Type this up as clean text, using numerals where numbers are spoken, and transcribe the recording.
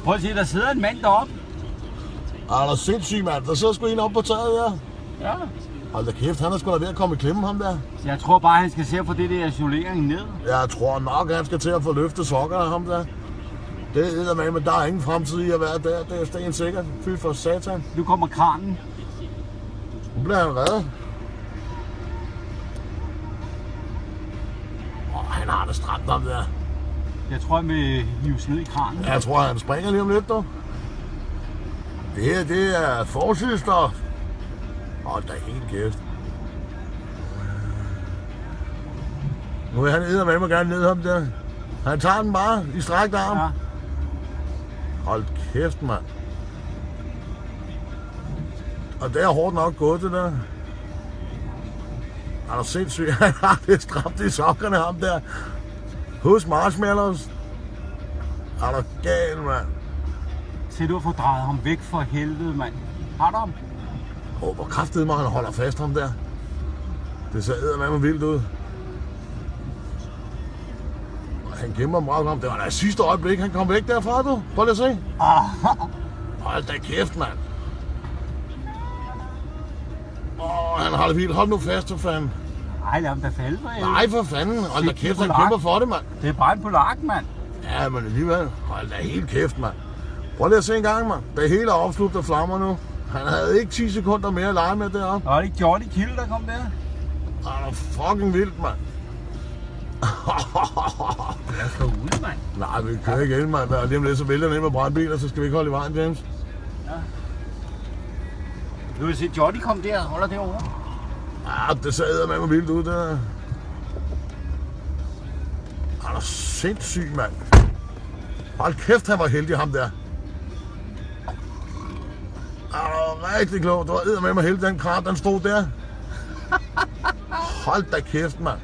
Prøv at se, der sidder en mand deroppe. Er der sindssygt, mand? Der sidder sgu en oppe på taget der. Ja. Hold da kæft, han er sgu da ved at komme i klemme, ham der. Jeg tror bare, han skal se at få det der isolering ned. Jeg tror nok, han skal til at få løftet sokkerne af ham der. Det er med, men der er ingen fremtid i at være der. Det er sten sikkert. Fy for satan. Nu kommer kranen. Nu bliver han reddet. Han har det stramt ham der. Jeg tror, han vil hives ned i kranen. Jeg tror, han springer lige om lidt, dog. Det her, det er forsyster. Hold da helt kæft. Nu vil han eddermame mig gerne ned ham der. Han tager den bare i strækt arm. Ja. Hold kæft, mand. Og det er hårdt nok gået, det der. Er du sindssygt? Han har det stramt i sokkerne, ham der. Hos marshmallows. Er du gal, mand? Se, du har fået drejet ham væk for helvede, mand. Har du ham? Hvor kraftedeme han holder fast ham der. Det ser eddermame vildt ud. Han gemmer meget om. Det var da sidste øjeblik, han kom væk derfra, du. Prøv lige at se. Hold da kæft, mand. Han har det vildt. Hold nu fast, for fanden. Ej, lad ham da falde for helvede. Nej, for fanden. Hold da kæft, han kæmper for det, mand. Det er bare en polak, mand. Ja, men alligevel. Hold da helt kæft, mand. Prøv lige at se en gang, mand. Det hele er opslugt af flammer nu. Han havde ikke 10 sekunder mere at lege med deroppe. Var det ikke Jordi Kilde, der kom der? Det er fucking vildt, mand. Jeg skal ud, mand. Nej, vi kører ikke ind, mand. Lige om lidt, så vælger den ind med brandbiler, så skal vi ikke holde i vejen, James. Ja. Du vil se, Jordi kom der og holder derovre. Ja, det ser eddermame vildt ud, der. Han er sindssyg, mand. Hold kæft, han var heldig, ham der. Han var rigtig klog. Det var eddermame heldig, den kran, den stod der. Hold da kæft, mand.